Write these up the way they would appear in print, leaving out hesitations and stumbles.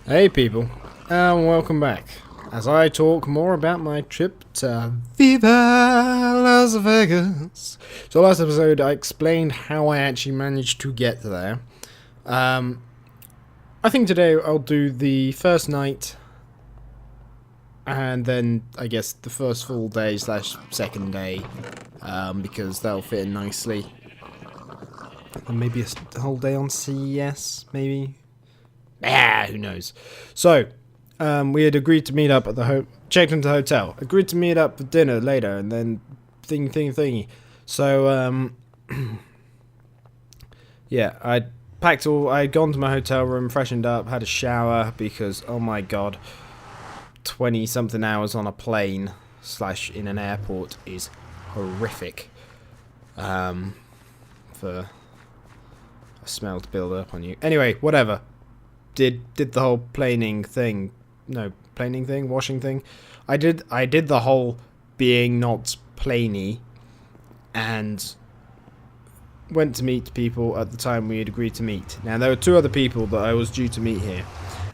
Hey people, and welcome back as I talk more about my trip to Viva Las Vegas. So last episode I explained how I actually managed to get there. I think today I'll do the first night and then I guess the first full day slash second day because that'll fit in nicely. And maybe a whole day on CES, maybe? Who knows? So, we had agreed to meet up at the checked into the hotel. Agreed to meet up for dinner later, and then thingy. So, yeah, I'd packed all. I'd gone to my hotel room, freshened up, had a shower because oh my god, 20-something hours on a plane / in an airport is horrific. For a smell to build up on you. Anyway, whatever. Did the whole washing thing. I did the whole being not planey, and went to meet people at the time we had agreed to meet. Now there were two other people that I was due to meet here,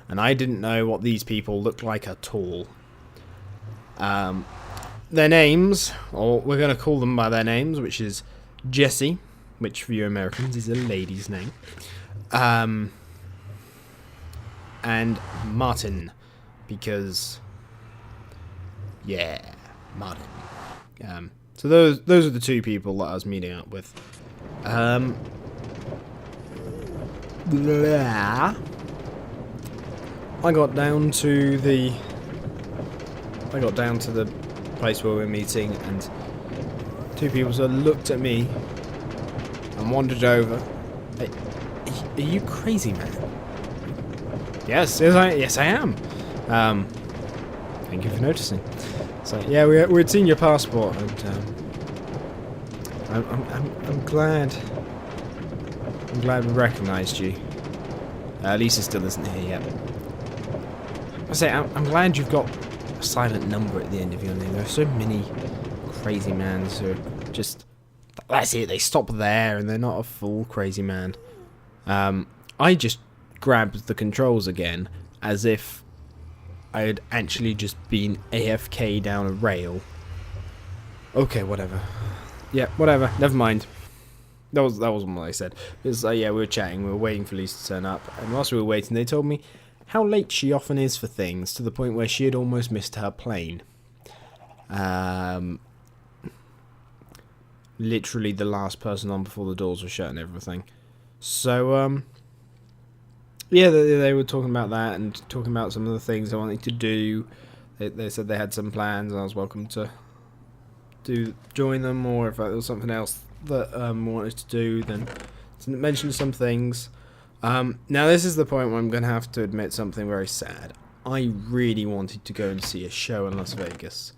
and I didn't know what these people looked like at all. Their names, or we're gonna call them by their names, which is Jessie, which for you Americans is a lady's name. And Martin, because Martin. So those are the two people that I was meeting up with. I got down to the place where we were meeting, and two people sort of looked at me and wandered over. Hey, are you crazy, man? Yes, I am. Thank you for noticing. So yeah, we'd seen your passport, and I'm glad we recognised you. Lisa still isn't here yet. I'm glad you've got a silent number at the end of your name. There are so many crazy mans who are just that's it. They stop there, and they're not a full crazy man. I just grabbed the controls again as if I had actually just been AFK down a rail. Okay, whatever. Yeah, whatever. Never mind. That wasn't what I said. It was yeah, we were chatting. We were waiting for Lisa to turn up, and whilst we were waiting, they told me how late she often is for things, to the point where she had almost missed her plane. Literally the last person on before the doors were shut and everything. So yeah, they were talking about that and talking about some of the things they wanted to do. They said they had some plans, and I was welcome to join them, or if there was something else that wanted to do, then mention some things. Now this is the point where I'm going to have to admit something very sad. I really wanted to go and see a show in Las Vegas.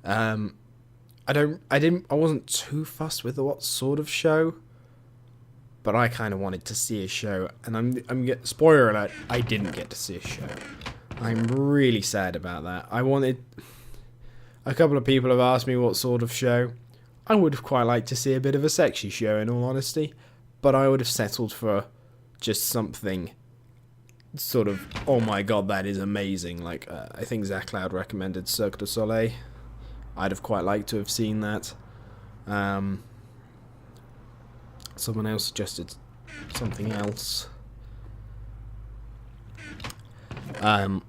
I wasn't too fussed with what sort of show, but I kind of wanted to see a show, and spoiler alert, I didn't get to see a show. I'm really sad about that. A couple of people have asked me what sort of show. I would have quite liked to see a bit of a sexy show, in all honesty, but I would have settled for just something sort of, oh my god, that is amazing. Like, I think Zach Cloud recommended Cirque du Soleil. I'd have quite liked to have seen that. Someone else suggested something else. I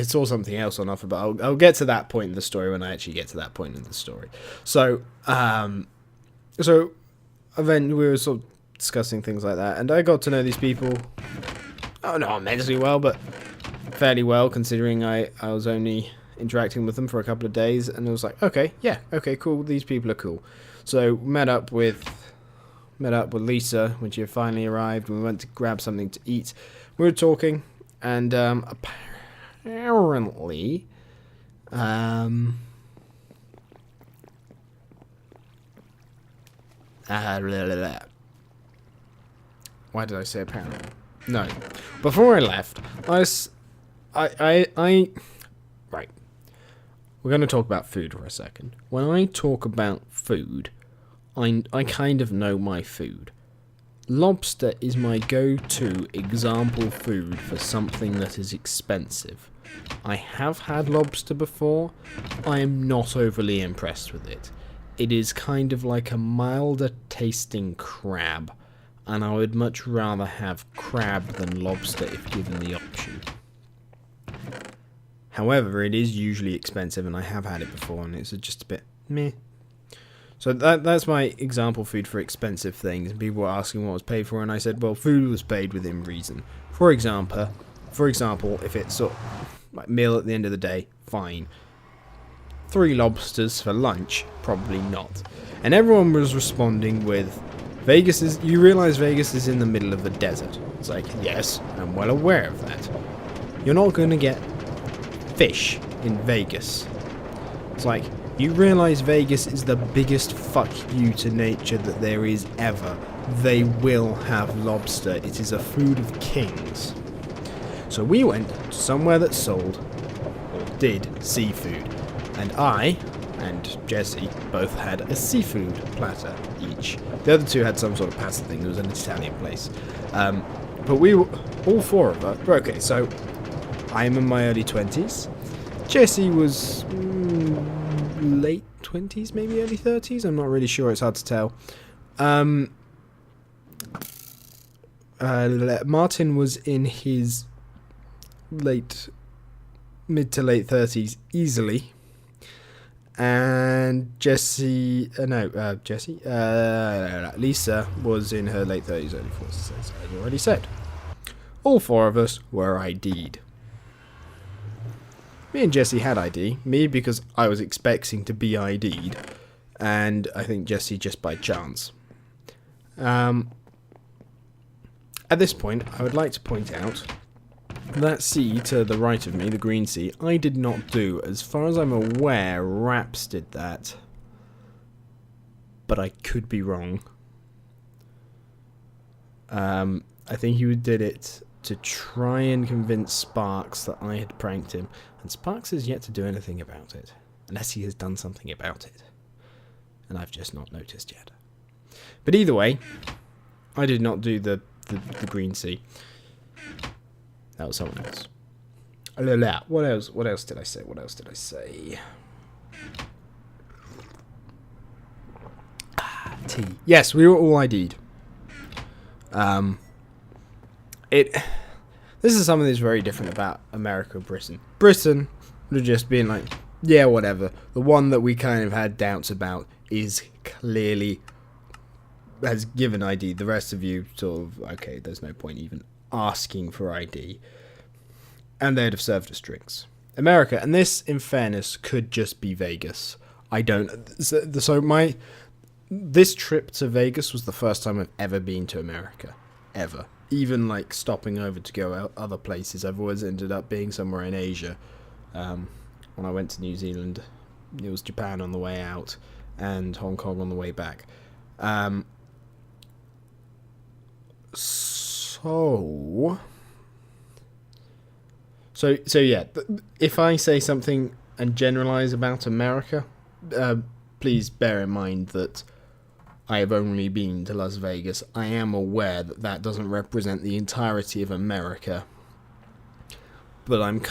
saw something else on offer, but I'll get to that point in the story when I actually get to that point in the story. So, then we were sort of discussing things like that, and I got to know these people. Oh, not immensely well, but fairly well, considering I was only interacting with them for a couple of days, and I was like, okay, cool, these people are cool. So met up with Lisa when she had finally arrived. We went to grab something to eat. We were talking, and apparently, why did I say apparently? No, before I left, right. We're going to talk about food for a second. When I talk about food, I kind of know my food. Lobster is my go-to example food for something that is expensive. I have had lobster before. I am not overly impressed with it. It is kind of like a milder tasting crab, and I would much rather have crab than lobster if given the option. However, it is usually expensive, and I have had it before, and it's just a bit meh. So that's my example food for expensive things. And people were asking what was paid for, and I said, well, food was paid within reason. For example, if it's sort of like meal at the end of the day, fine. 3 lobsters for lunch, probably not. And everyone was responding with, you realise Vegas is in the middle of the desert. It's like, yes, I'm well aware of that. You're not going to get fish in Vegas. It's like, you realise Vegas is the biggest fuck you to nature that there is ever. They will have lobster. It is a food of kings. So we went to somewhere that sold, or did, seafood. And I and Jesse both had a seafood platter each. The other two had some sort of pasta thing. It was an Italian place. But we were, all 4 of us, okay, so I'm in my early 20s. Jesse was late 20s, maybe early 30s. I'm not really sure. It's hard to tell. Martin was in his mid to late 30s easily. And Lisa was in her late 30s, early 40s, as I already said. All 4 of us were ID'd. Me and Jesse had ID. Me because I was expecting to be ID'd, and I think Jesse just by chance. At this point, I would like to point out that C to the right of me, the green C, I did not do. As far as I'm aware, Raps did that. But I could be wrong. I think he did it to try and convince Sparks that I had pranked him. And Sparks has yet to do anything about it. Unless he has done something about it. And I've just not noticed yet. But either way, I did not do the green C. That was someone else. What else did I say? T. Yes, we were all ID'd. This is something that's very different about America and Britain. Britain would have just been like, yeah, whatever. The one that we kind of had doubts about is clearly has given ID. The rest of you sort of, okay, there's no point even asking for ID. And they'd have served us drinks. America, and this, in fairness, could just be Vegas. This trip to Vegas was the first time I've ever been to America. Ever. Even, like, stopping over to go out other places. I've always ended up being somewhere in Asia. When I went to New Zealand, it was Japan on the way out, and Hong Kong on the way back. So yeah, if I say something and generalize about America, please bear in mind that I have only been to Las Vegas. I am aware that that doesn't represent the entirety of America, but I'm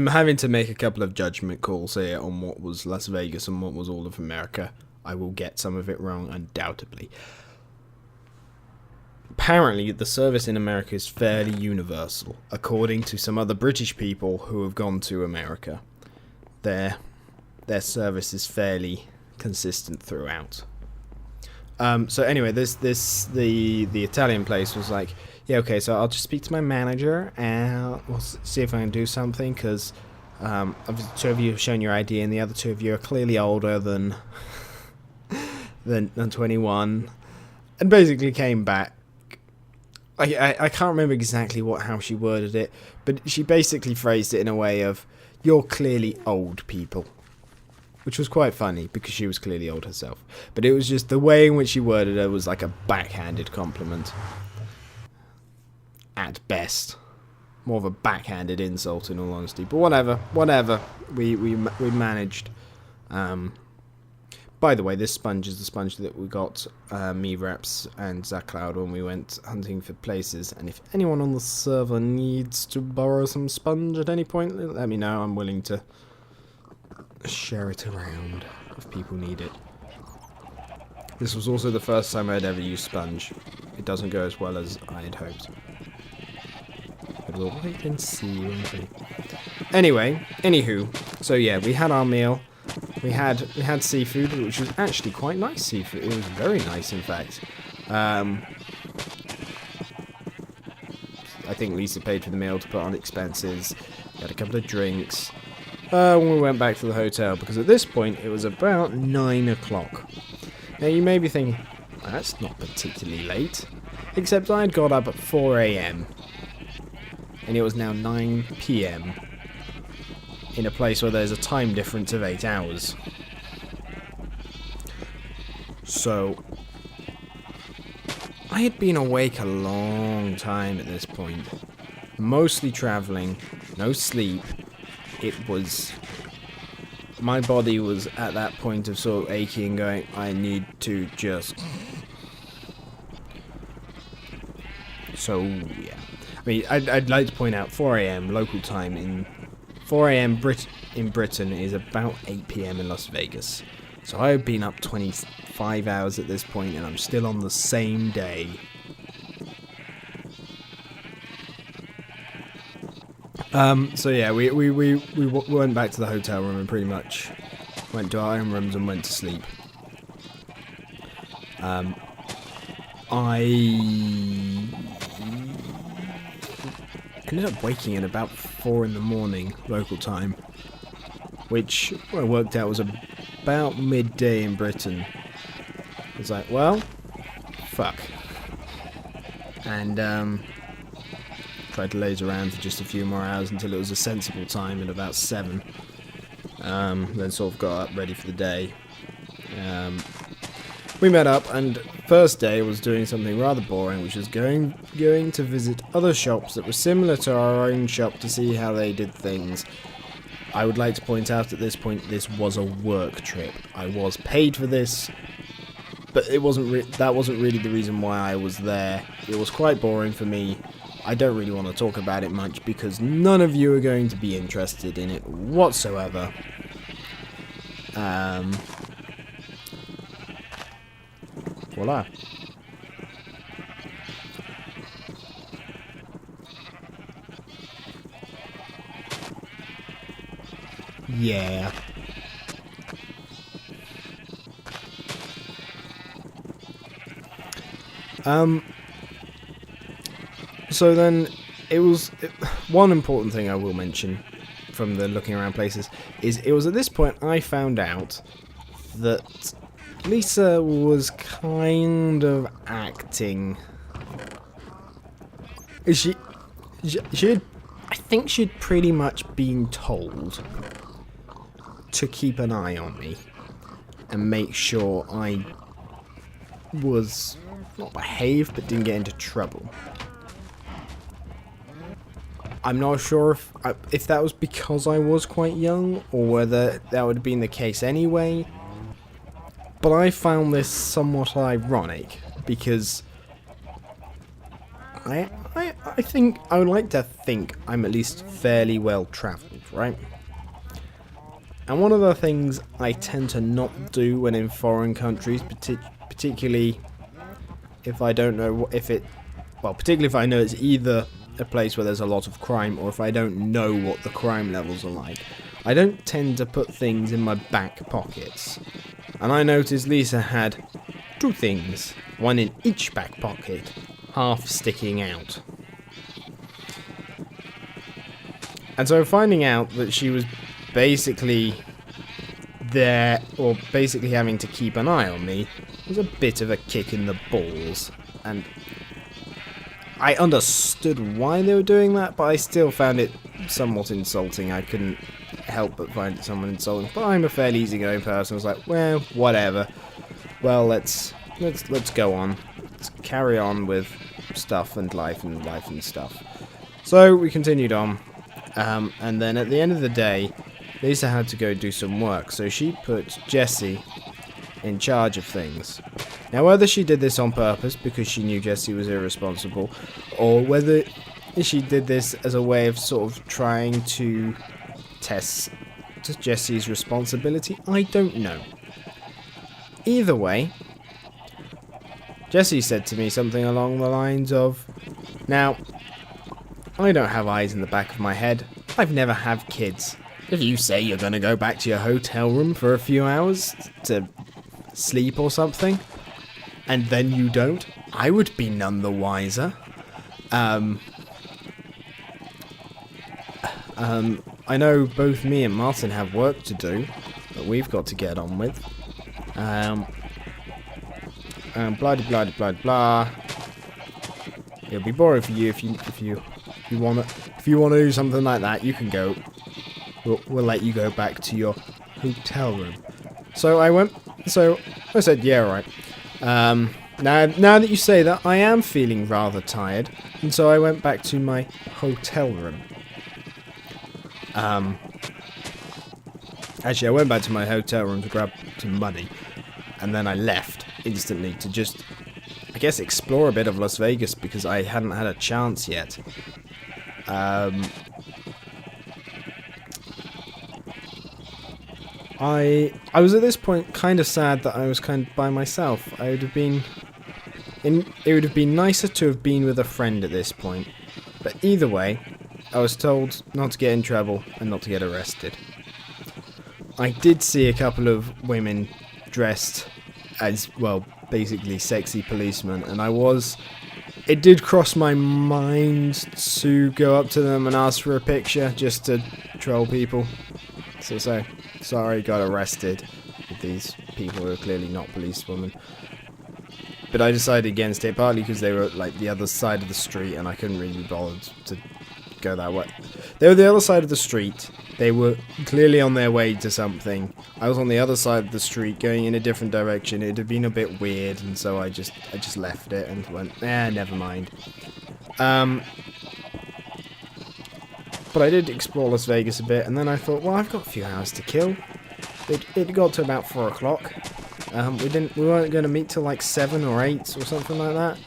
having to make a couple of judgment calls here on what was Las Vegas and what was all of America. I will get some of it wrong, undoubtedly. Apparently, the service in America is fairly universal, according to some other British people who have gone to America. Their service is fairly consistent throughout. So anyway, the Italian place was like, yeah, okay, so I'll just speak to my manager and we'll see if I can do something, because obviously 2 of you have shown your ID and the other 2 of you are clearly older than 21, and basically came back. I can't remember exactly how she worded it, but she basically phrased it in a way of, you're clearly old people. Which was quite funny, because she was clearly old herself. But it was just the way in which she worded it was like a backhanded compliment. At best. More of a backhanded insult, in all honesty. But whatever. We managed. by the way, this sponge is the sponge that we got me, Reps, and Zach Cloud when we went hunting for places. And if anyone on the server needs to borrow some sponge at any point, let me know. I'm willing to share it around if people need it. This was also the first time I'd ever used sponge. It doesn't go as well as I had hoped. But we'll wait and see, won't we? Anyway, anywho, so yeah, we had our meal. We had seafood, which was actually quite nice seafood. It was very nice, in fact. I think Lisa paid for the meal to put on expenses. We had a couple of drinks. When we went back to the hotel, because at this point it was about 9 o'clock. Now you may be thinking, that's not particularly late. Except I had got up at 4 AM. And it was now 9 PM. In a place where there's a time difference of 8 hours. So, I had been awake a long time at this point. Mostly travelling, no sleep. It was... My body was at that point of sort of aching and going, I need to just... So, yeah. I mean, I'd like to point out 4 AM local time in... 4 AM in Britain is about 8 PM in Las Vegas. So I've been up 25 hours at this point and I'm still on the same day. So yeah, we went back to the hotel room and pretty much went to our own rooms and went to sleep. I ended up waking at about 4 in the morning, local time, which I worked out was about midday in Britain. I was like, well, fuck. And tried to laze around for just a few more hours until it was a sensible time at about 7. Then sort of got up ready for the day. We met up, and first day was doing something rather boring, which was going to visit other shops that were similar to our own shop to see how they did things. I would like to point out at this point, this was a work trip. I was paid for this, but it that wasn't really the reason why I was there. It was quite boring for me. I don't really want to talk about it much because none of you are going to be interested in it whatsoever. Voila. Yeah. So then, one important thing I will mention from the looking around places is it was at this point I found out that Lisa was kind of acting. I think she'd pretty much been told to keep an eye on me and make sure I was not behaved but didn't get into trouble. I'm not sure if that was because I was quite young or whether that would have been the case anyway. But I found this somewhat ironic because I think I would like to think I'm at least fairly well travelled, right? And one of the things I tend to not do when in foreign countries, particularly if I don't know particularly if I know it's either a place where there's a lot of crime or if I don't know what the crime levels are like, I don't tend to put things in my back pockets. And I noticed Lisa had 2 things, one in each back pocket, half sticking out. And so finding out that she was basically there, or basically having to keep an eye on me, was a bit of a kick in the balls. And I understood why they were doing that, but I still found it somewhat insulting. I couldn't help but find it somewhat insulting. But I'm a fairly easygoing person. I was like, well, whatever. Well, let's go on. Let's carry on with stuff and life and stuff. So we continued on, and then at the end of the day, Lisa had to go do some work. So she put Jessie in charge of things. Now, whether she did this on purpose because she knew Jesse was irresponsible, or whether she did this as a way of sort of trying to test Jesse's responsibility, I don't know. Either way, Jesse said to me something along the lines of, "Now, I don't have eyes in the back of my head. I've never had kids. If you say you're going to go back to your hotel room for a few hours to sleep or something, and then you don't, I would be none the wiser." I know both me and Martin have work to do that we've got to get on with. Blah blah blah blah. It'll be boring for you if you wanna do something like that. You can go. We'll let you go back to your hotel room. So I said, yeah, right. Now that you say that, I am feeling rather tired, and so I went back to my hotel room. Actually, I went back to my hotel room to grab some money, and then I left instantly to just, I guess, explore a bit of Las Vegas because I hadn't had a chance yet. I was at this point kind of sad that I was kind of by myself. It would have been nicer to have been with a friend at this point. But either way, I was told not to get in trouble and not to get arrested. I did see a couple of women dressed as, well, basically sexy policemen, and it did cross my mind to go up to them and ask for a picture just to troll people. So sorry, got arrested with these people who are clearly not policewomen. But I decided against it, partly because they were like the other side of the street and I couldn't really be bothered to go that way. They were the other side of the street. They were clearly on their way to something. I was on the other side of the street going in a different direction. It had been a bit weird, and so I just left it and went, never mind. But I did explore Las Vegas a bit, and then I thought, well, I've got a few hours to kill. It got to about 4 o'clock. We weren't going to meet till like 7 or 8 or something like that.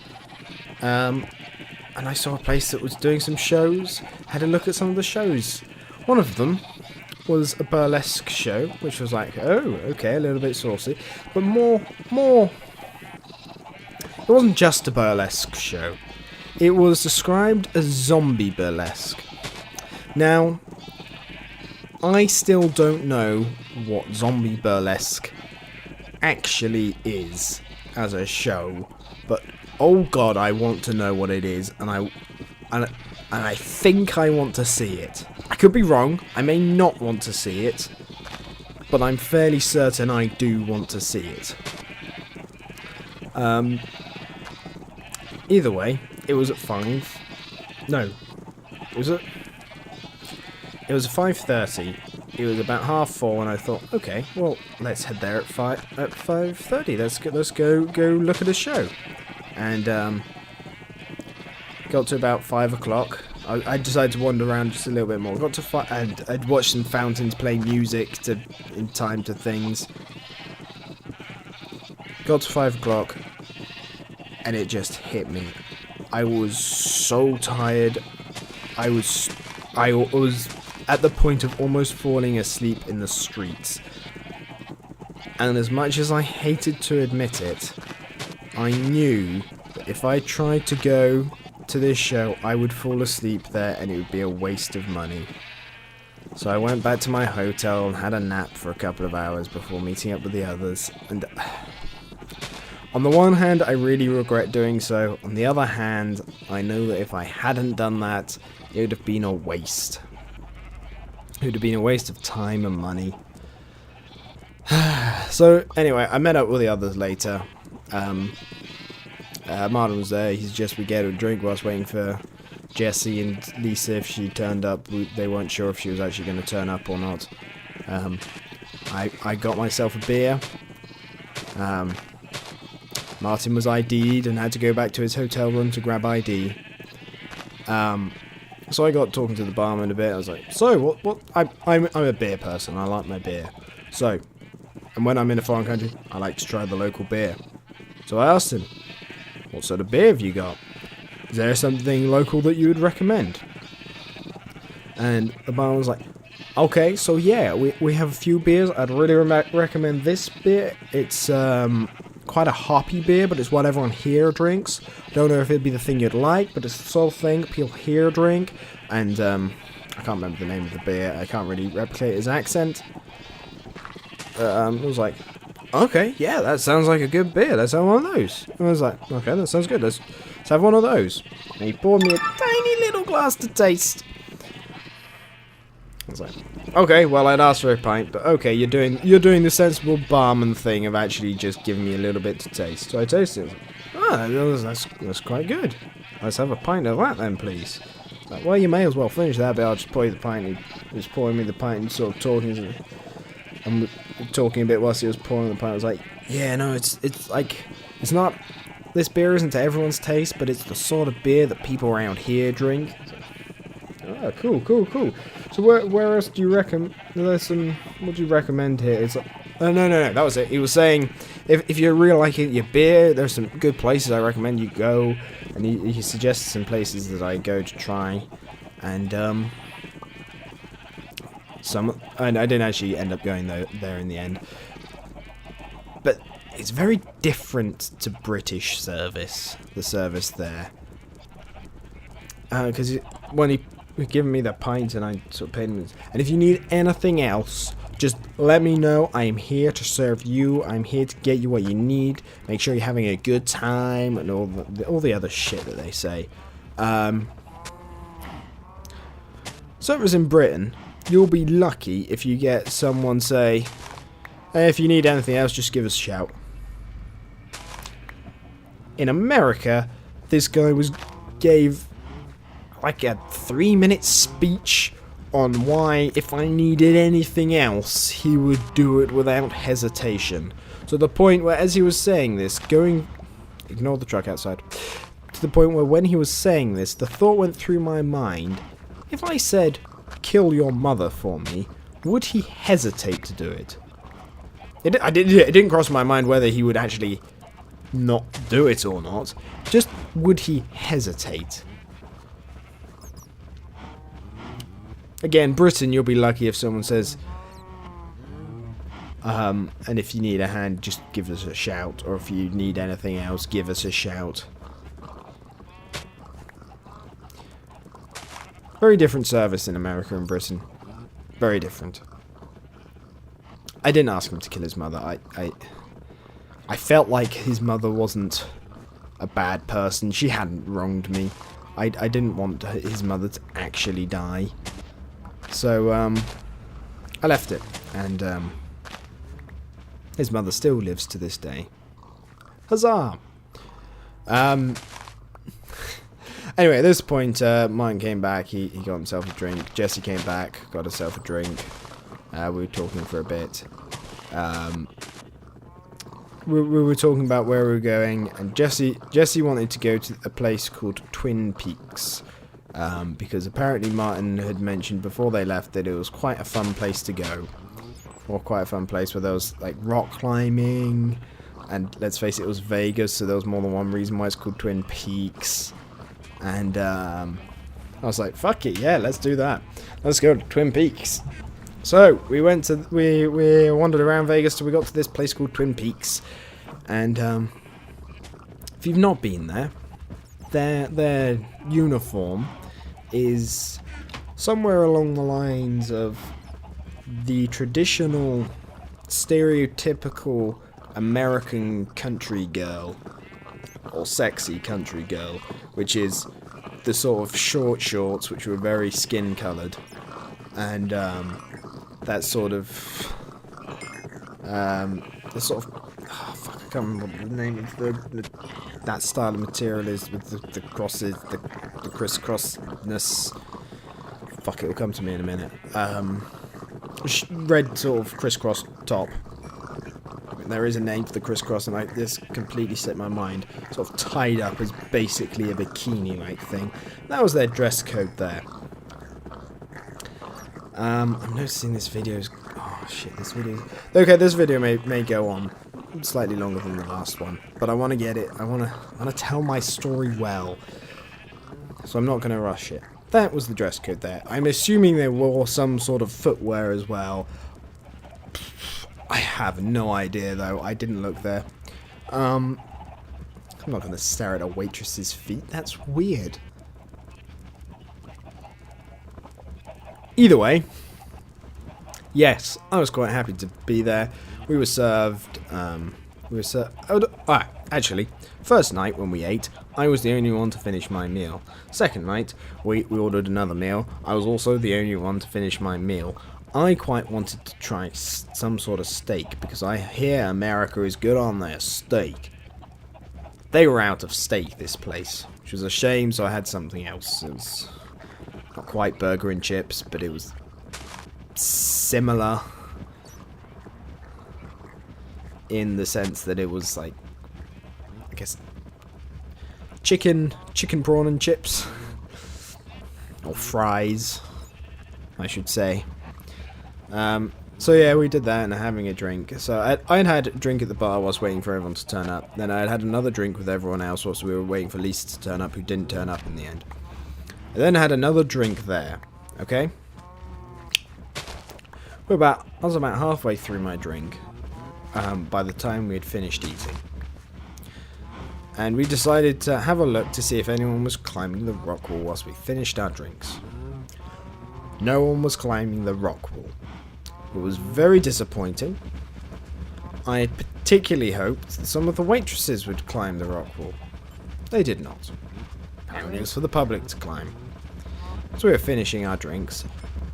And I saw a place that was doing some shows. Had a look at some of the shows. One of them was a burlesque show, which was like, oh, okay, a little bit saucy, but more. It wasn't just a burlesque show. It was described as zombie burlesque. Now, I still don't know what zombie burlesque actually is as a show, but oh god, I want to know what it is, and I think I want to see it. I could be wrong, I may not want to see it, but I'm fairly certain I do want to see it. Either way, it was at 5. No, it was at 5:30. It was about 4:30 when I thought, okay, well, let's head there at 5:30. Let's go look at a show. And got to about 5 o'clock. I decided to wander around just a little bit more. Got to and I'd watched some fountains play music in time to things. Got to 5 o'clock, and it just hit me. I was so tired. I was at the point of almost falling asleep in the streets. And as much as I hated to admit it, I knew that if I tried to go to this show, I would fall asleep there and it would be a waste of money. So I went back to my hotel and had a nap for a couple of hours before meeting up with the others. And on the one hand, I really regret doing so. On the other hand, I know that if I hadn't done that, it would have been a waste. It would have been a waste of time and money. So anyway, I met up with the others later. Martin was there. He suggested we get a drink whilst waiting for Jessie and Lisa. If she turned up, they weren't sure if she was actually going to turn up or not. I got myself a beer. Martin was ID'd and had to go back to his hotel room to grab ID. So I got talking to the barman a bit. I was like, so what I'm a beer person. I like my beer. So And when I'm in a foreign country, I like to try the local beer. So I asked him, what sort of beer have you got? Is there something local that you would recommend? And the barman was like, okay, so yeah, we have a few beers. I'd really recommend this beer. It's quite a hoppy beer, but it's what everyone here drinks. Don't know if it'd be the thing you'd like, but it's the sort of thing people here drink. And I can't remember the name of the beer. I can't really replicate his accent. I was like, okay, yeah, that sounds like a good beer. Let's have one of those. And I was like, okay, that sounds good. Let's have one of those. And he poured me a tiny little glass to taste. I was like, okay, well, I'd asked for a pint, but okay, you're doing the sensible barman thing of actually just giving me a little bit to taste. So I tasted it. I was like, that's quite good. Let's have a pint of that then, please. Like, well, you may as well finish that, but I'll just pour you the pint. He was pouring me the pint and sort of talking a bit whilst he was pouring the pint. I was like, yeah, no, it's like, it's not, this beer isn't to everyone's taste, but it's the sort of beer that people around here drink. Oh, cool. So where else do you reckon? What do you recommend here? It's like, no, that was it. He was saying, if you really like your beer, there's some good places I recommend you go. And he suggested some places that I go to try. And I didn't actually end up going there in the end. But it's very different to British service, the service there. Because when he giving me that pint and I sort of paid him. And if you need anything else, just let me know. I am here to serve you. I'm here to get you what you need. Make sure you're having a good time and all the other shit that they say. So it was in Britain. You'll be lucky if you get someone say, hey, if you need anything else, just give us a shout. In America, this guy gave like a 3-minute speech on why, if I needed anything else, he would do it without hesitation. To the point where, as he was saying this, ignore the truck outside, to the point where when he was saying this, the thought went through my mind, if I said, kill your mother for me, would he hesitate to do it? It didn't cross my mind whether he would actually not do it or not, just would he hesitate? Again, Britain, you'll be lucky if someone says, and if you need a hand, just give us a shout, or if you need anything else, give us a shout. Very different service in America and Britain. Very different. I didn't ask him to kill his mother. I felt like his mother wasn't a bad person. She hadn't wronged me. I didn't want his mother to actually die. So, I left it, and his mother still lives to this day. Huzzah! Anyway, at this point, Martin came back, he got himself a drink. Jesse came back, got herself a drink. We were talking for a bit. We were talking about where we were going, and Jesse wanted to go to a place called Twin Peaks. Because apparently Martin had mentioned before they left that it was quite a fun place to go. Or quite a fun place where there was like rock climbing, and let's face it, it was Vegas, so there was more than one reason why it's called Twin Peaks. And I was like, fuck it, yeah, let's do that. Let's go to Twin Peaks. So we we wandered around Vegas till we got to this place called Twin Peaks. And if you've not been there, their uniform is somewhere along the lines of the traditional, stereotypical American country girl, or sexy country girl, which is the sort of short shorts, which were very skin coloured, and that sort of, I can't remember what the name of that style of material is, with the crosses, the crisscrossness. Fuck, it'll come to me in a minute. Red sort of crisscross top. There is a name for the crisscross, and this completely slipped my mind. Sort of tied up as basically a bikini-like thing. That was their dress code there. I'm noticing this video is... Oh, shit, this video... Okay, this video may go on slightly longer than the last one, but I want to get it. I want to tell my story well, so I'm not going to rush it. That was the dress code there. I'm assuming they wore some sort of footwear as well. I have no idea, though. I didn't look there. I'm not going to stare at a waitress's feet. That's weird. Either way, yes, I was quite happy to be there. We were served, actually, first night when we ate, I was the only one to finish my meal. Second night, we ordered another meal. I was also the only one to finish my meal. I quite wanted to try some sort of steak, because I hear America is good on their steak. They were out of steak, this place, which was a shame, so I had something else. It was not quite burger and chips, but it was similar in the sense that it was like, I guess, chicken, prawn and chips, or fries, I should say. So yeah, we did that and having a drink. So I had a drink at the bar whilst waiting for everyone to turn up. Then I had another drink with everyone else whilst we were waiting for Lisa to turn up, who didn't turn up in the end. I then had another drink there. Okay. I was about halfway through my drink by the time we had finished eating. And we decided to have a look to see if anyone was climbing the rock wall whilst we finished our drinks. No one was climbing the rock wall. It was very disappointing. I had particularly hoped that some of the waitresses would climb the rock wall. They did not. Apparently it was for the public to climb. As we were finishing our drinks,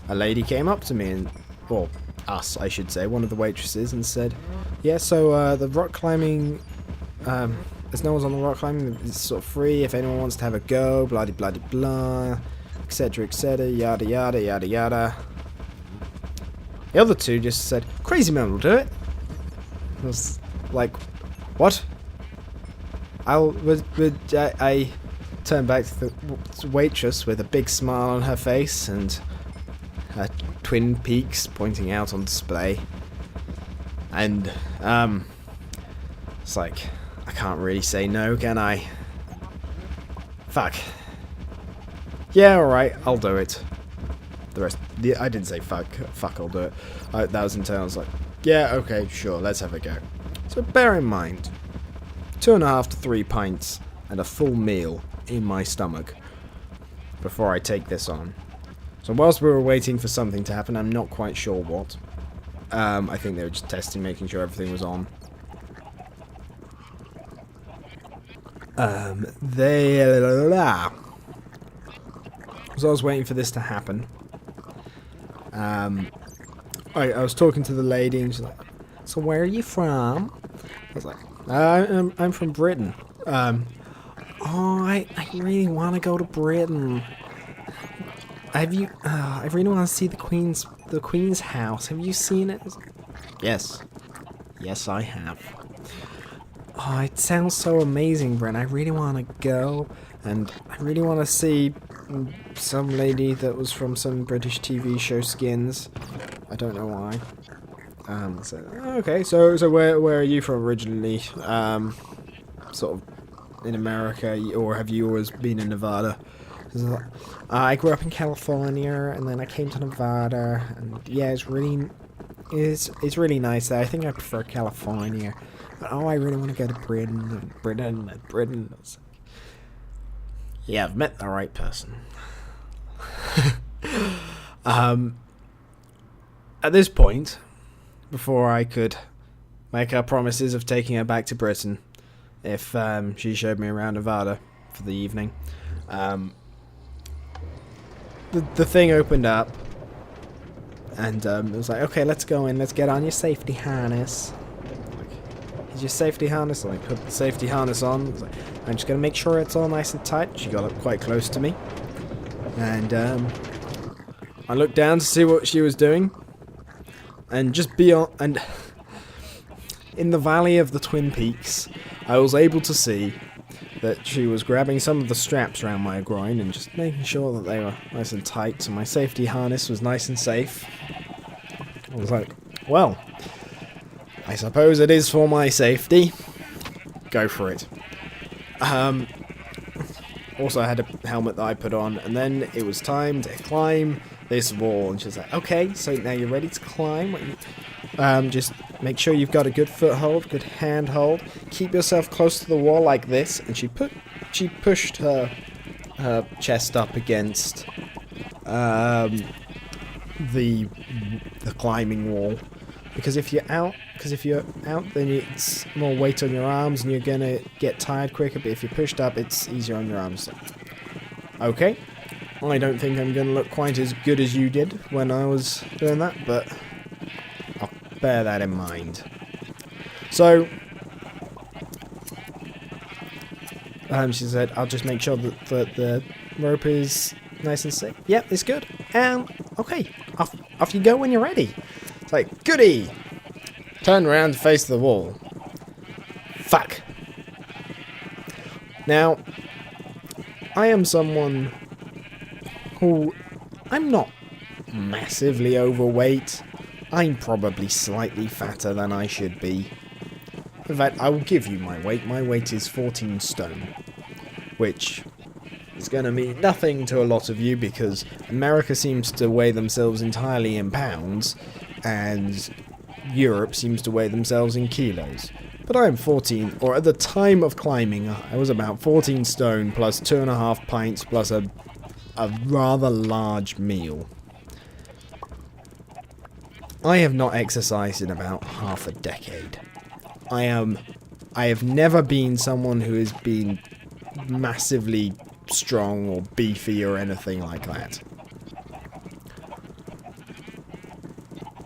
a lady came up to me, or us I should say, one of the waitresses, and said, yeah, so the rock climbing, as no one's on the rock climbing, it's sort of free if anyone wants to have a go, blah de blah de blah, etc, yada yada yada yada. The other two just said, crazy man will do it. I was like, what? I turned back to the waitress with a big smile on her face and her twin peaks pointing out on display. And, it's like, I can't really say no, can I? Fuck. Yeah, alright, I'll do it. The rest, I didn't say fuck, I'll do it. That was internal. I was like, yeah, okay, sure, let's have a go. So bear in mind, 2.5 to 3 pints and a full meal in my stomach before I take this on. So whilst we were waiting for something to happen, I'm not quite sure what. I think they were just testing, making sure everything was on. So I was waiting for this to happen. I was talking to the lady and she's like, so where are you from? I was like, I'm from Britain. Oh, I really want to go to Britain. Have you, I really want to see the Queen's house. Have you seen it? Yes. Yes, I have. Oh, it sounds so amazing, Brent. I really want to go, and I really want to see some lady that was from some British TV show Skins. I don't know why. So, okay, so where are you from originally? Sort of in America, or have you always been in Nevada? I grew up in California, and then I came to Nevada, and yeah, it's really nice there. I think I prefer California. But, oh, I really want to go to Britain. Yeah, I've met the right person. At this point, before I could make her promises of taking her back to Britain, if she showed me around Nevada for the evening, the thing opened up, and it was like, okay, let's go in, let's get on your safety harness. Is your safety harness? I put the safety harness on. I was like, I'm just gonna make sure it's all nice and tight. She got up quite close to me, and I looked down to see what she was doing, and just beyond, and in the valley of the Twin Peaks, I was able to see that she was grabbing some of the straps around my groin and just making sure that they were nice and tight, so my safety harness was nice and safe. I was like, well, I suppose it is for my safety. Go for it. Also, I had a helmet that I put on, and then it was time to climb this wall. And she's like, okay, so now you're ready to climb. Just make sure you've got a good foothold, good handhold. Keep yourself close to the wall like this. And she pushed her chest up against the climbing wall. Because if you're out, then it's more weight on your arms and you're gonna get tired quicker. But if you're pushed up, it's easier on your arms. Okay, I don't think I'm gonna look quite as good as you did when I was doing that, but I'll bear that in mind. So, she said, "I'll just make sure that the rope is nice and safe." Yep, it's good. Okay, off you go when you're ready. It's like, goody! Turn around to face the wall. Fuck. Now, I am someone who... I'm not massively overweight. I'm probably slightly fatter than I should be. In fact, I will give you my weight. My weight is 14 stone. Which is going to mean nothing to a lot of you because America seems to weigh themselves entirely in pounds. And Europe seems to weigh themselves in kilos. But I am 14, or at the time of climbing, I was about 14 stone plus 2.5 pints plus a rather large meal. I have not exercised in about half a decade. I have never been someone who has been massively strong or beefy or anything like that.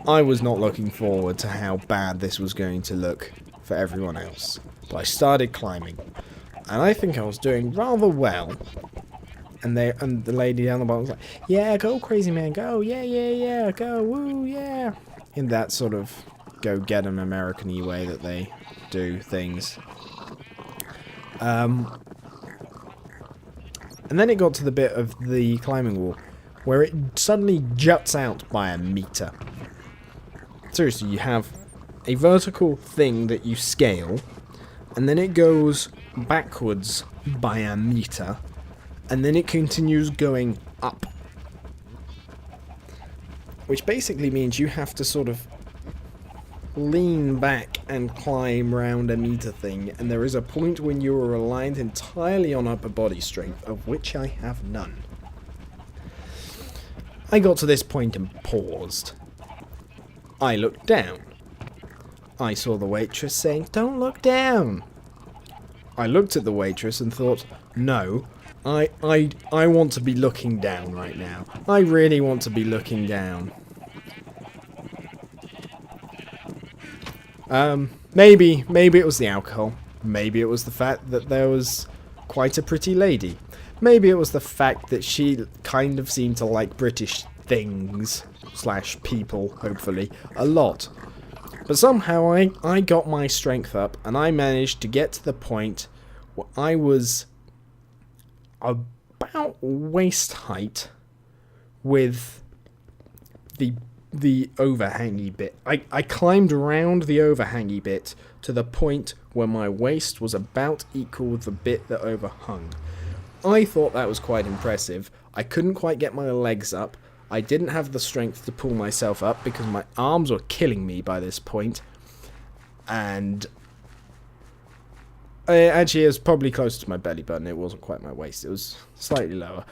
I was not looking forward to how bad this was going to look for everyone else. But I started climbing, and I think I was doing rather well. And the lady down the bottom was like, "Yeah, go crazy man, go, yeah, go, woo, yeah." In that sort of go get 'em American-y way that they do things. And then it got to the bit of the climbing wall where it suddenly juts out by a meter. Seriously, you have a vertical thing that you scale, and then it goes backwards by a meter, and then it continues going up. Which basically means you have to sort of lean back and climb round a meter thing, and there is a point when you are reliant entirely on upper body strength, of which I have none. I got to this point and paused. I looked down. I saw the waitress saying, "Don't look down." I looked at the waitress and thought, no, I want to be looking down right now. I really want to be looking down. Maybe it was the alcohol. Maybe it was the fact that there was quite a pretty lady. Maybe it was the fact that she kind of seemed to like British things / people, hopefully, a lot. But somehow I got my strength up, and I managed to get to the point where I was about waist height with the overhangy bit. I climbed around the overhangy bit to the point where my waist was about equal with the bit that overhung. I thought that was quite impressive. I couldn't quite get my legs up. I didn't have the strength to pull myself up because my arms were killing me by this point. And actually, it was probably close to my belly button. It wasn't quite my waist. It was slightly lower.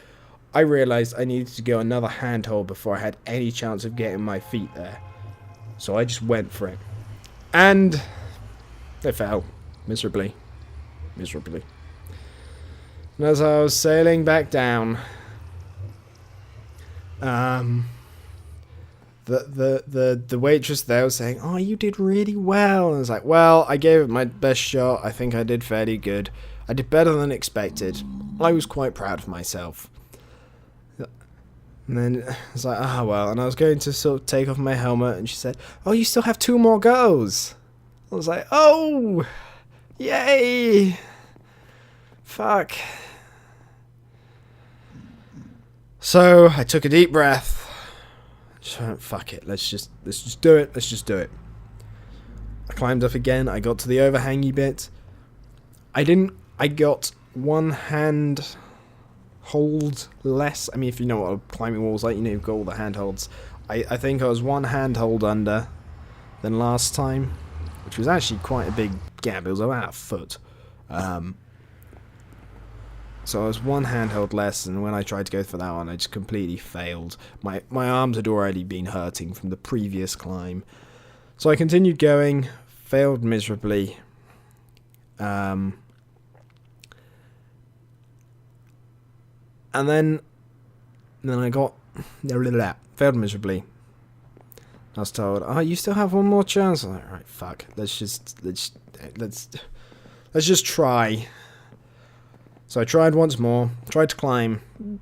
I realised I needed to go another handhold before I had any chance of getting my feet there. So I just went for it. And it fell. Miserably. And as I was sailing back down, the waitress there was saying, "Oh, you did really well." And I was like, "Well, I gave it my best shot. I think I did fairly good. I did better than expected. I was quite proud of myself." And then I was like, "Ah, well." And I was going to sort of take off my helmet, and she said, "Oh, you still have 2 more goes." I was like, "Oh, yay. Fuck." So I took a deep breath. Just went, fuck it, let's just do it. Let's just do it. I climbed up again. I got to the overhangy bit. I got one hand hold less. I mean, if you know what a climbing wall's like, you know, you've got all the handholds. I think I was one handhold under than last time, which was actually quite a big gap. It was about a foot. So I was one handhold less, and when I tried to go for that one, I just completely failed. My arms had already been hurting from the previous climb. So I continued going, failed miserably. And then I got failed miserably. I was told, "Oh, you still have one more chance." I'm like, "Right, fuck. Let's just try." So I tried once more, tried to climb,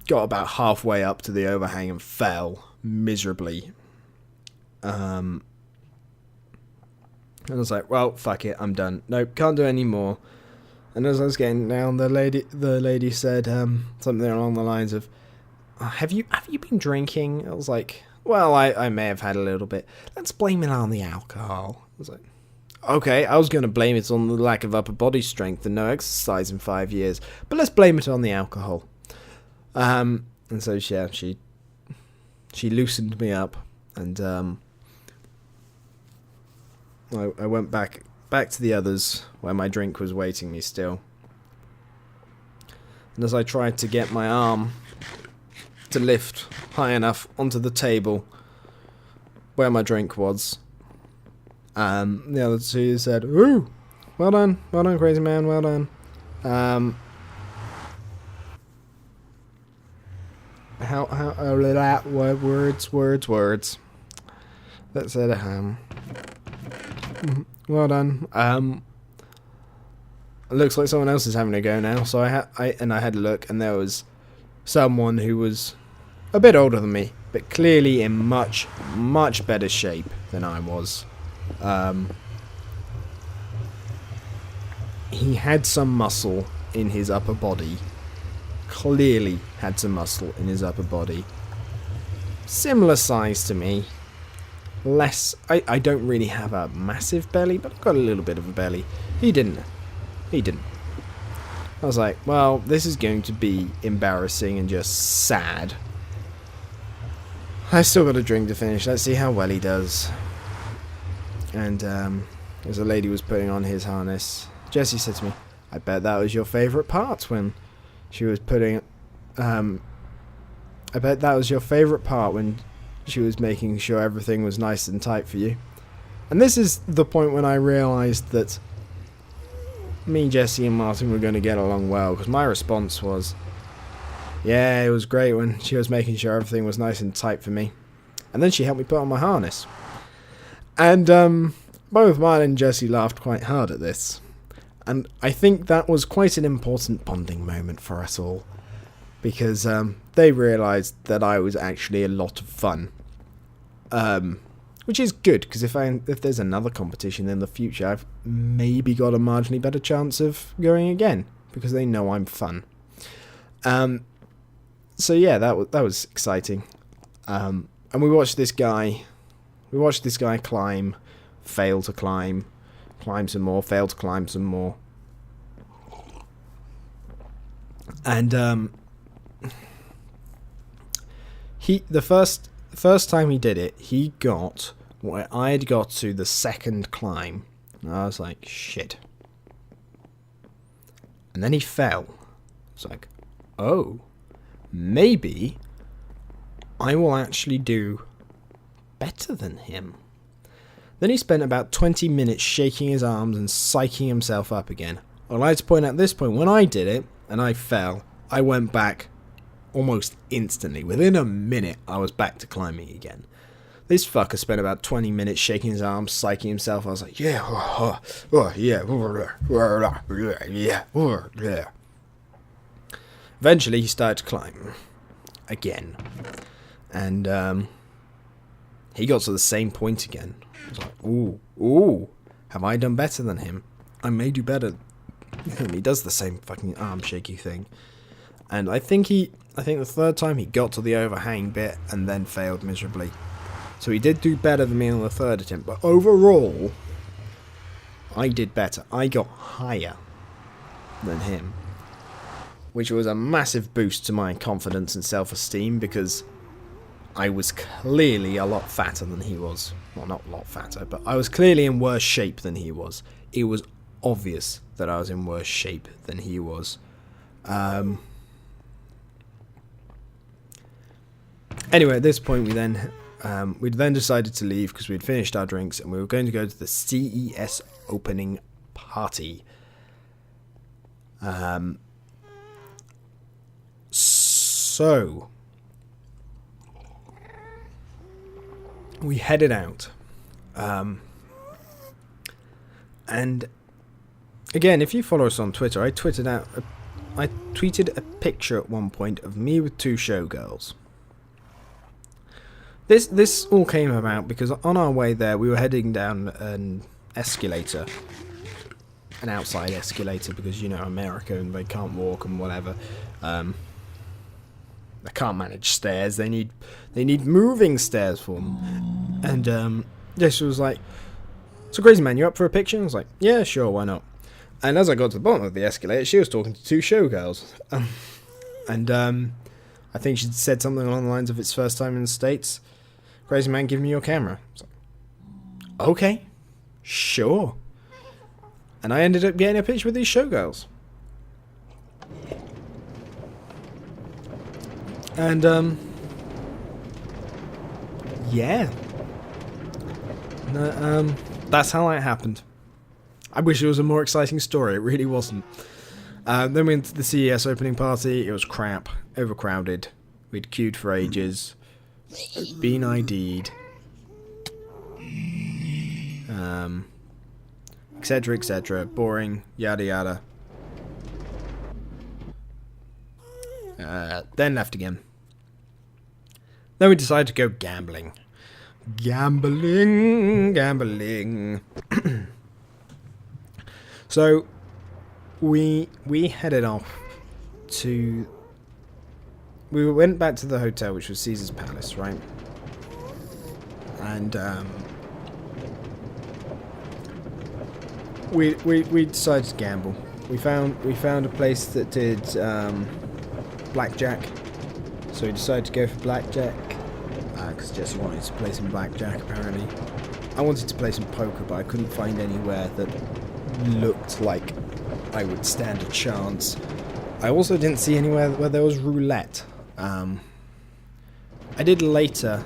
got about halfway up to the overhang and fell miserably. And I was like, "Well, fuck it, I'm done. Nope, can't do any more." And as I was getting down, the lady said something along the lines of, "Have you been drinking?" I was like, "Well, I may have had a little bit. Let's blame it on the alcohol." I was like, "Okay, I was going to blame it on the lack of upper body strength and no exercise in 5 years, but let's blame it on the alcohol." And so yeah, she loosened me up, and I went back to the others where my drink was waiting me still. And as I tried to get my arm to lift high enough onto the table where my drink was, the other two said, "Ooh, well done, crazy man, well done." Words. That said, well done. It looks like someone else is having a go now. So I had a look, and there was someone who was a bit older than me, but clearly in much better shape than I was. He had some muscle in his upper body. Clearly had some muscle in his upper body. Similar size to me. Less. I don't really have a massive belly, but I've got a little bit of a belly. He didn't. I was like, well, this is going to be embarrassing and just sad. I still got a drink to finish. Let's see how well he does. And as a lady was putting on his harness, Jessie said to me, "I bet that was your favourite part when she was putting... I bet that was your favourite part when she was making sure everything was nice and tight for you." And this is the point when I realised that me, Jessie and Martin were going to get along well, because my response was, "Yeah, it was great when she was making sure everything was nice and tight for me." And then she helped me put on my harness. And both Martin and Jessie laughed quite hard at this. And I think that was quite an important bonding moment for us all, because they realised that I was actually a lot of fun. Which is good, because if there's another competition in the future, I've maybe got a marginally better chance of going again, because they know I'm fun. So yeah, that was exciting. And we watched this guy climb, fail to climb some more, fail to climb some more. And the first time he did it, he got where I had got to the second climb. And I was like, shit. And then he fell. It's like, oh, maybe I will actually do better than him. Then he spent about 20 minutes shaking his arms and psyching himself up again. I'd like to point out at this point, when I did it and I fell, I went back almost instantly. Within a minute, I was back to climbing again. This fucker spent about 20 minutes shaking his arms, psyching himself. I was like, yeah, yeah. Eventually, he started to climb again. And he got to the same point again. I was like, ooh, have I done better than him? I may do better than him. He does the same fucking arm shaky thing. And I think the third time he got to the overhang bit and then failed miserably. So he did do better than me on the third attempt, but overall, I did better. I got higher than him, which was a massive boost to my confidence and self-esteem, because I was clearly a lot fatter than he was. Well, not a lot fatter, but I was clearly in worse shape than he was. It was obvious that I was in worse shape than he was. Anyway, at this point, we then decided to leave because we'd finished our drinks and we were going to go to the CES opening party. So we headed out, and again, if you follow us on Twitter, I tweeted a picture at one point of me with 2 showgirls. This all came about because on our way there, we were heading down an escalator, an outside escalator, because, you know, America and they can't walk and whatever. They can't manage stairs. They need moving stairs for them. And this was like, "So crazy man, you up for a picture?" I was like, "Yeah, sure, why not?" And as I got to the bottom of the escalator, she was talking to 2 showgirls, and I think she said something along the lines of, "It's first time in the States. Crazy man, give me your camera." I was like, "Okay, sure." And I ended up getting a picture with these showgirls. And yeah. No, that's how it happened. I wish it was a more exciting story. It really wasn't. Then we went to the CES opening party. It was crap, overcrowded. We'd queued for ages, been ID'd, etc., etc. Boring, yada yada. Then left again. Then we decided to go gambling. Gambling. So we headed off to. We went back to the hotel, which was Caesar's Palace, right? And we decided to gamble. We found a place that did blackjack, so we decided to go for blackjack because Jesse wanted to play some blackjack. Apparently, I wanted to play some poker, but I couldn't find anywhere that looked like I would stand a chance. I also didn't see anywhere where there was roulette. I did later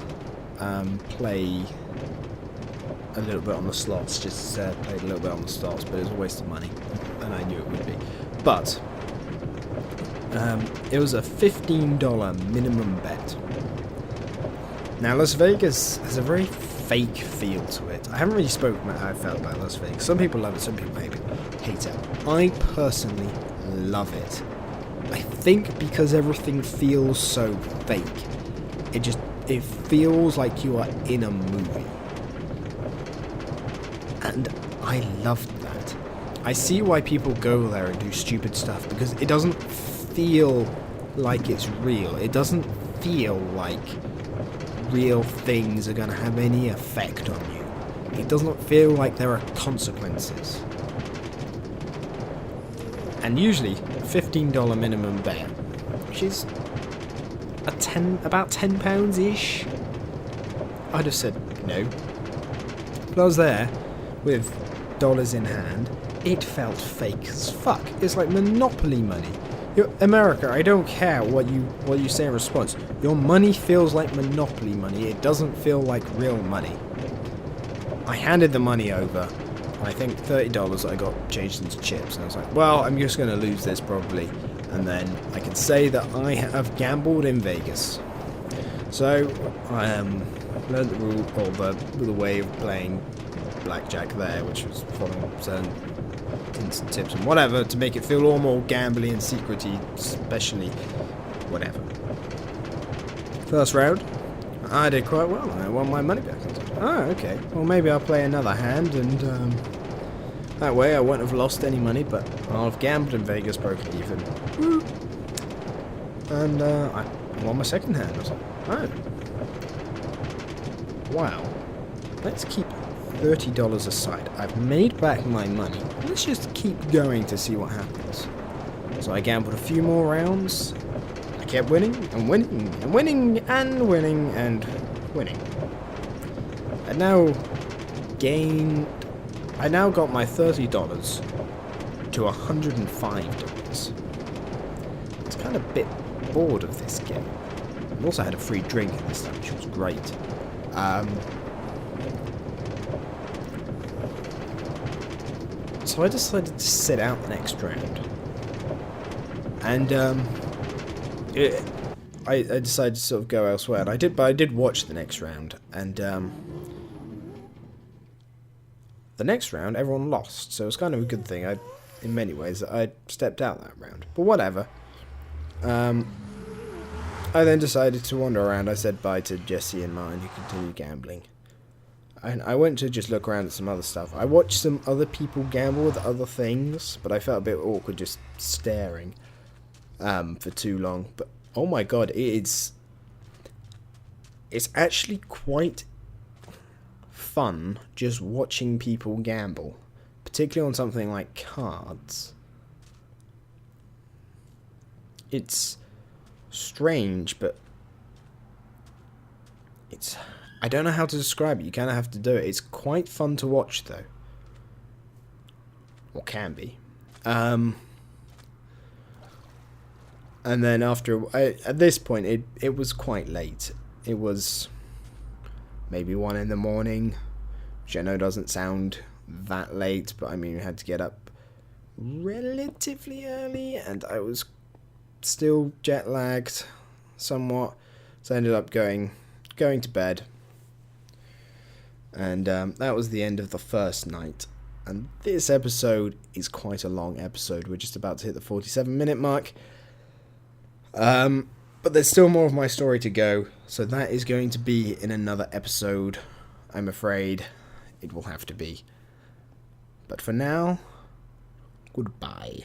play a little bit on the slots, just played a little bit on the slots, but it was a waste of money, and I knew it would be. But it was a $15 minimum bet. Now, Las Vegas has a very fake feel to it. I haven't really spoken about how I felt about Las Vegas. Some people love it, some people hate it. I personally love it. I think because everything feels so fake, it feels like you are in a movie. And I loved that. I see why people go there and do stupid stuff, because it doesn't feel like it's real. It doesn't feel like real things are going to have any effect on you. It doesn't feel like there are consequences. And usually, a $15 minimum bet, which is about £10-ish, I'd have said no. But I was there with dollars in hand. It felt fake as fuck. It's like Monopoly money. America, I don't care what you say in response. Your money feels like Monopoly money. It doesn't feel like real money. I handed the money over. I think $30 I got changed into chips, and I was like, well, I'm just going to lose this probably, and then I can say that I have gambled in Vegas. So I learned the rule, or the way of playing blackjack there, which was following certain hints and tips and whatever to make it feel all more gambly and secrety, especially whatever. First round, I did quite well. I won my money back. I was like, oh, okay. Well, maybe I'll play another hand, and that way I won't have lost any money, but I'll have gambled in Vegas, broken even. Woo. And I won my second hand. I was like, oh. wow, let's keep $30 aside. I've made back my money. Let's just keep going to see what happens. So I gambled a few more rounds. I kept winning and winning and winning and winning and winning. I now got my $30 to $105. It's kind of a bit bored of this game. I also had a free drink at this time, which was great. So I decided to sit out the next round. And I decided to sort of go elsewhere. And I did watch the next round. And the next round, everyone lost. So it was kind of a good thing, in many ways, that I stepped out that round. But whatever. I then decided to wander around. I said bye to Jesse and mine, who continued gambling. And I went to just look around at some other stuff. I watched some other people gamble with other things, but I felt a bit awkward just staring for too long. But oh my god, it's actually quite fun just watching people gamble, particularly on something like cards. It's strange, but I don't know how to describe it. You kind of have to do it. It's quite fun to watch, though. Or can be. And then at this point, it was quite late. It was maybe 1 in the morning, which I know doesn't sound that late, but I mean, we had to get up relatively early, and I was still jet lagged somewhat, so I ended up going to bed. And that was the end of the first night. And this episode is quite a long episode. We're just about to hit the 47-minute mark. But there's still more of my story to go. So that is going to be in another episode. I'm afraid it will have to be. But for now, goodbye.